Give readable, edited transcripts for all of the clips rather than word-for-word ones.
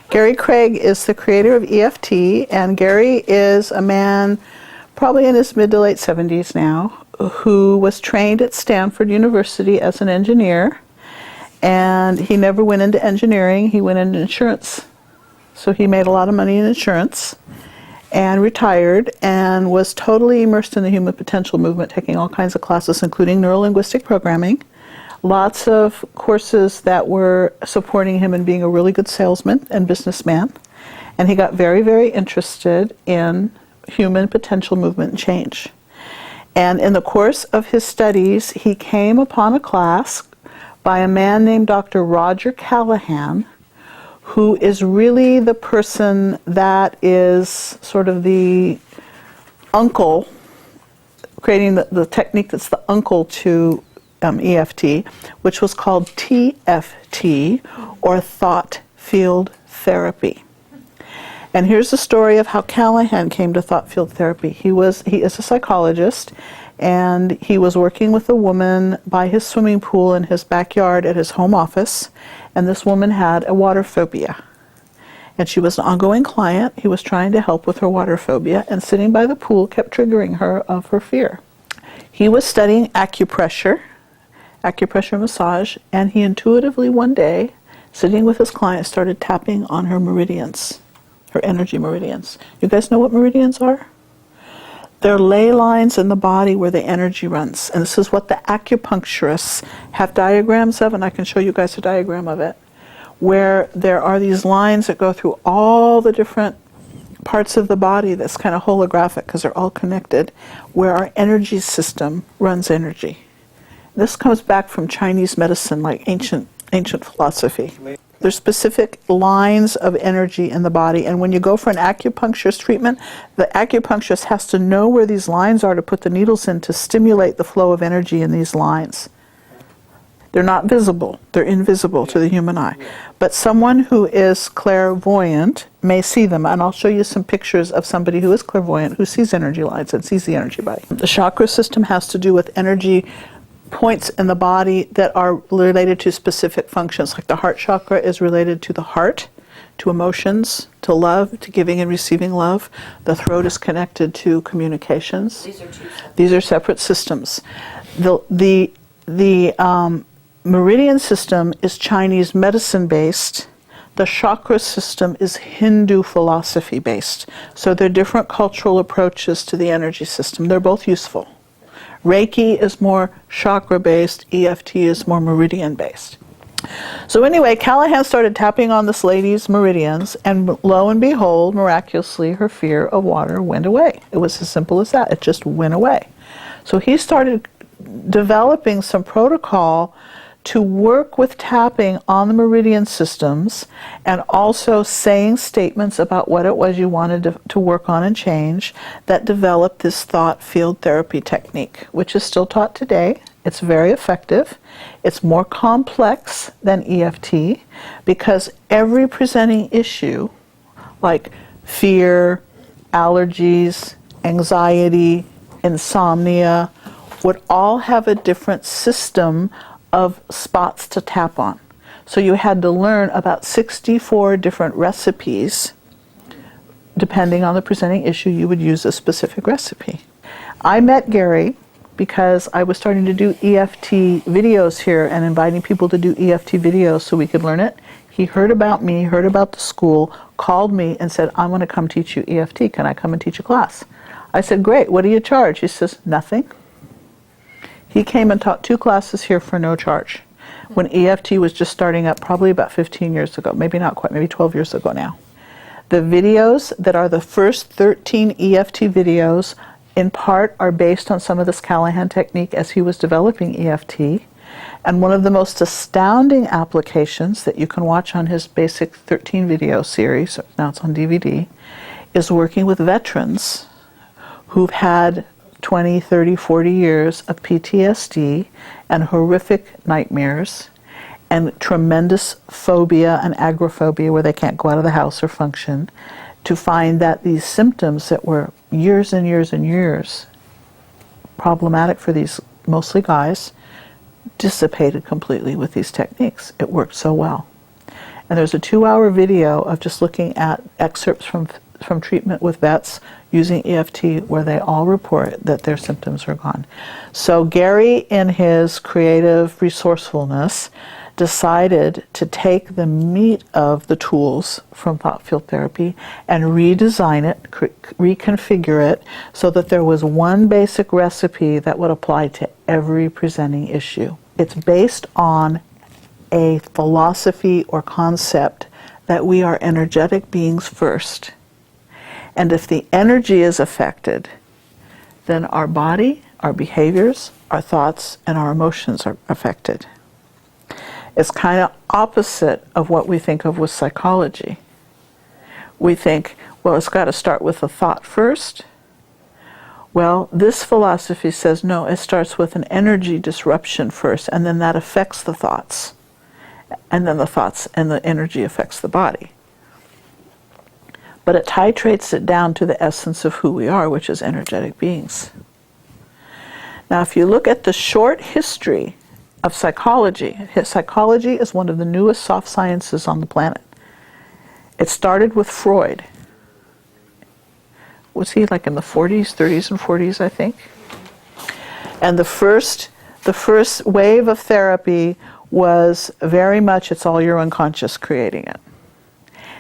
Gary Craig is the creator of EFT, and Gary is a man probably in his mid to late 70s now, who was trained at Stanford University as an engineer, and he never went into engineering, he went into insurance. So he made a lot of money in insurance and retired and was totally immersed in the human potential movement, taking all kinds of classes, including neuro-linguistic programming, lots of courses that were supporting him in being a really good salesman and businessman. And he got very, very interested in human potential movement and change. And in the course of his studies, he came upon a class by a man named Dr. Roger Callahan, who is really the person that is sort of the uncle, creating the technique that's the uncle to EFT, which was called TFT, or thought field therapy. And here's the story of how Callahan came to thought field therapy. He is a psychologist, and he was working with a woman by his swimming pool in his backyard at his home office, and this woman had a water phobia. And she was an ongoing client. He was trying to help with her water phobia, and sitting by the pool kept triggering her of her fear. He was studying acupressure massage, and he intuitively one day, sitting with his client, started tapping on her meridians, her energy meridians. You guys know what meridians are? They're ley lines in the body where the energy runs. And this is what the acupuncturists have diagrams of, and I can show you guys a diagram of it, where there are these lines that go through all the different parts of the body that's kind of holographic because they're all connected, where our energy system runs energy. This comes back from Chinese medicine, like ancient philosophy. There's specific lines of energy in the body, and when you go for an acupuncturist treatment, the acupuncturist has to know where these lines are to put the needles in to stimulate the flow of energy in these lines. They're not visible, they're invisible to the human eye. But someone who is clairvoyant may see them, and I'll show you some pictures of somebody who is clairvoyant, who sees energy lines and sees the energy body. The chakra system has to do with energy points in the body that are related to specific functions. Like the heart chakra is related to the heart, to emotions, to love, to giving and receiving love. The throat is connected to communications. These are separate systems. The meridian system is Chinese medicine based. The chakra system is Hindu philosophy based. So they're different cultural approaches to the energy system. They're both useful. Reiki is more chakra-based, EFT is more meridian-based. So anyway, Callahan started tapping on this lady's meridians, and lo and behold, miraculously, her fear of water went away. It was as simple as that. It just went away. So he started developing some protocol to work with tapping on the meridian systems and also saying statements about what it was you wanted to work on and change that developed this thought field therapy technique, which is still taught today. It's very effective. It's more complex than EFT because every presenting issue, like fear, allergies, anxiety, insomnia, would all have a different system of spots to tap on. So you had to learn about 64 different recipes. Depending on the presenting issue, you would use a specific recipe. I met Gary because I was starting to do EFT videos here and inviting people to do EFT videos so we could learn it. He heard about me, heard about the school, called me and said, I want to come teach you EFT. Can I come and teach a class? I said, great, what do you charge? He says, nothing. He came and taught 2 classes here for no charge when EFT was just starting up probably about 15 years ago, maybe not quite, maybe 12 years ago now. The videos that are the first 13 EFT videos in part are based on some of this Callahan technique as he was developing EFT. And one of the most astounding applications that you can watch on his basic 13 video series, now it's on DVD, is working with veterans who've had 20, 30, 40 years of PTSD and horrific nightmares and tremendous phobia and agoraphobia where they can't go out of the house or function, to find that these symptoms that were years and years and years problematic for these mostly guys dissipated completely with these techniques. It worked so well. And there's a 2-hour video of just looking at excerpts from treatment with vets using EFT where they all report that their symptoms are gone. So Gary, in his creative resourcefulness, decided to take the meat of the tools from thought field therapy and redesign it, reconfigure it, so that there was one basic recipe that would apply to every presenting issue. It's based on a philosophy or concept that we are energetic beings first. And if the energy is affected, then our body, our behaviors, our thoughts, and our emotions are affected. It's kind of opposite of what we think of with psychology. We think, well, it's got to start with a thought first. Well, this philosophy says, no, it starts with an energy disruption first, and then that affects the thoughts. And then the thoughts and the energy affects the body. But it titrates it down to the essence of who we are, which is energetic beings. Now, if you look at the short history of psychology, psychology is one of the newest soft sciences on the planet. It started with Freud. Was he like in the 40s, 30s and 40s, I think? And the first wave of therapy was very much, it's all your unconscious creating it.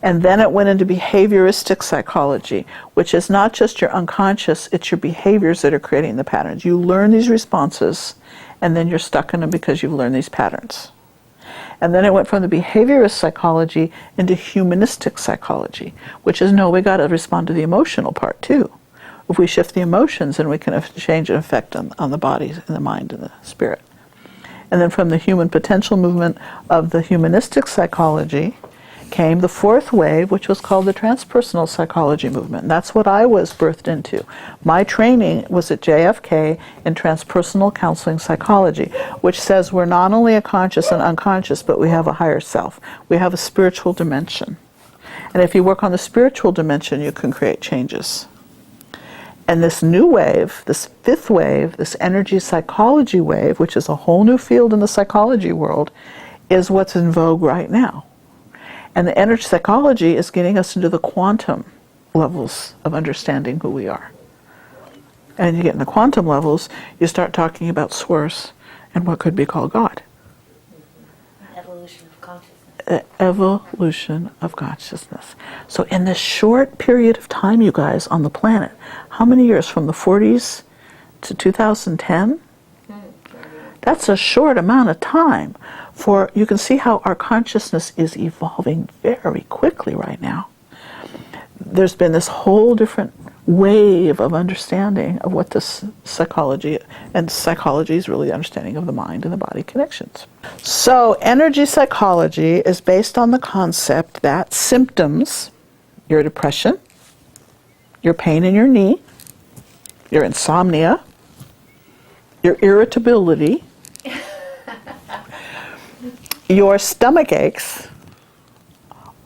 And then it went into behavioristic psychology, which is not just your unconscious, it's your behaviors that are creating the patterns. You learn these responses, and then you're stuck in them because you've learned these patterns. And then it went from the behaviorist psychology into humanistic psychology, which is, no, we got to respond to the emotional part too. If we shift the emotions, then we can change an effect on the body and the mind and the spirit. And then from the human potential movement of the humanistic psychology came the fourth wave, which was called the transpersonal psychology movement. And that's what I was birthed into. My training was at JFK in transpersonal counseling psychology, which says we're not only a conscious and unconscious, but we have a higher self. We have a spiritual dimension. And if you work on the spiritual dimension, you can create changes. And this new wave, this fifth wave, this energy psychology wave, which is a whole new field in the psychology world, is what's in vogue right now. And the energy psychology is getting us into the quantum levels of understanding who we are. And you get in the quantum levels, you start talking about source and what could be called God. Evolution of consciousness. Evolution of consciousness. So in this short period of time, you guys, on the planet, how many years, from the 40s to 2010? That's a short amount of time. For you can see how our consciousness is evolving very quickly right now. There's been this whole different wave of understanding of what this psychology, and psychology is really understanding of the mind and the body connections. So energy psychology is based on the concept that symptoms, your depression, your pain in your knee, your insomnia, your irritability, your stomach aches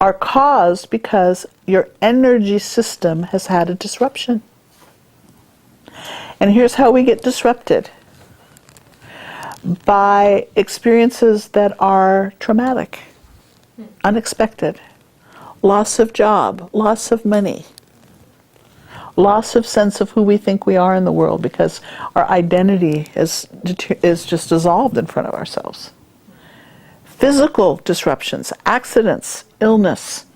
are caused because your energy system has had a disruption. And here's how we get disrupted. By experiences that are traumatic, unexpected, loss of job, loss of money, loss of sense of who we think we are in the world because our identity is just dissolved in front of ourselves. Physical disruptions, accidents, illness,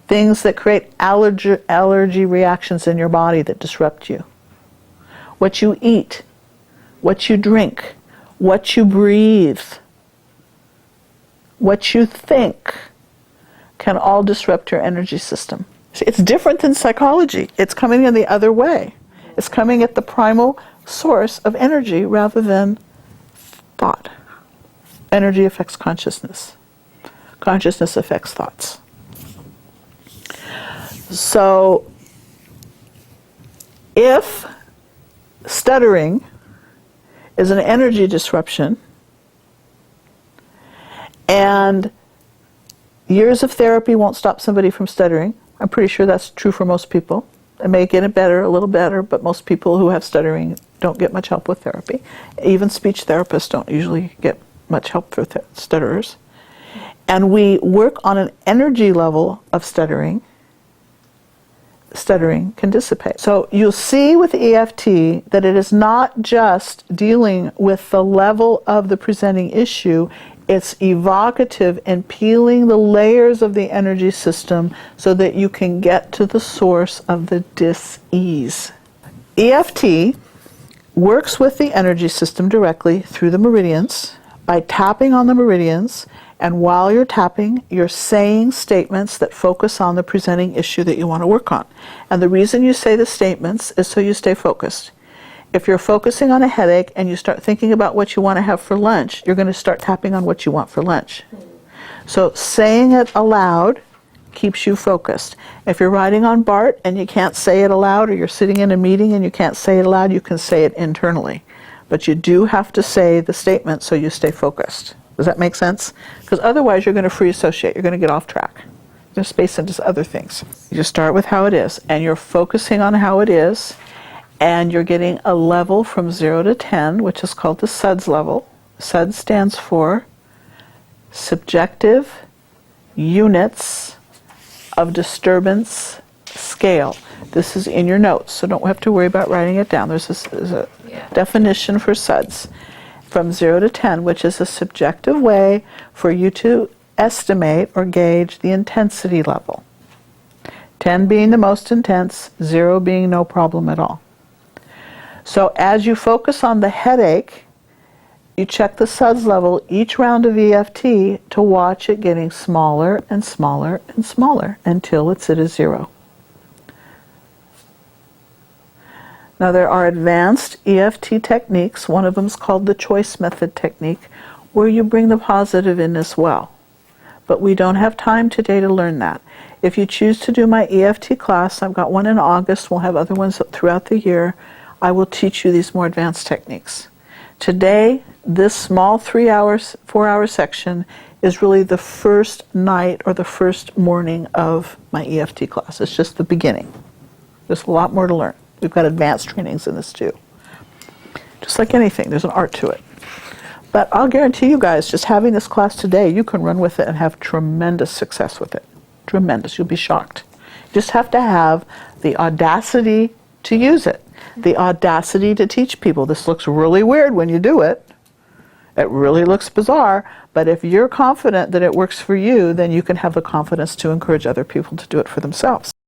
things that create allergy reactions in your body that disrupt you. What you eat, what you drink, what you breathe, what you think can all disrupt your energy system. It's different than psychology. It's coming in the other way. It's coming at the primal source of energy rather than thought. Energy affects consciousness. Consciousness affects thoughts. So, if stuttering is an energy disruption, and years of therapy won't stop somebody from stuttering, I'm pretty sure that's true for most people. It may get it better, a little better, but most people who have stuttering don't get much help with therapy. Even speech therapists don't usually get much help for stutterers. and we work on an energy level of stuttering, stuttering can dissipate. So you'll see with EFT that it is not just dealing with the level of the presenting issue, it's evocative and peeling the layers of the energy system so that you can get to the source of the dis-ease. EFT works with the energy system directly through the meridians by tapping on the meridians, and while you're tapping, you're saying statements that focus on the presenting issue that you want to work on. And the reason you say the statements is so you stay focused. If you're focusing on a headache and you start thinking about what you want to have for lunch, you're going to start tapping on what you want for lunch. So saying it aloud keeps you focused. If you're writing on BART and you can't say it aloud, or you're sitting in a meeting and you can't say it aloud, you can say it internally. But you do have to say the statement so you stay focused. Does that make sense? Because otherwise you're going to free associate. You're going to get off track. You're going to space into other things. You start with how it is, and you're focusing on how it is, and you're getting a level from 0 to 10, which is called the SUDS level. SUDS stands for Subjective Units of Disturbance Scale. This is in your notes, so don't have to worry about writing it down. There's a definition for SUDS. From 0 to 10, which is a subjective way for you to estimate or gauge the intensity level. 10 being the most intense, 0 being no problem at all. So as you focus on the headache, you check the SUDS level each round of EFT to watch it getting smaller and smaller and smaller until it's at a 0. Now there are advanced EFT techniques. One of them is called the choice method technique, where you bring the positive in as well. But we don't have time today to learn that. If you choose to do my EFT class, I've got one in August, we'll have other ones throughout the year, I will teach you these more advanced techniques. Today, this small 4-hour section is really the first night or the first morning of my EFT class. It's just the beginning. There's a lot more to learn. We've got advanced trainings in this too. Just like anything, there's an art to it. But I'll guarantee you guys, just having this class today, you can run with it and have tremendous success with it. Tremendous. You'll be shocked. You just have to have the audacity to use it. The audacity to teach people. This looks really weird when you do it. It really looks bizarre. But if you're confident that it works for you, then you can have the confidence to encourage other people to do it for themselves.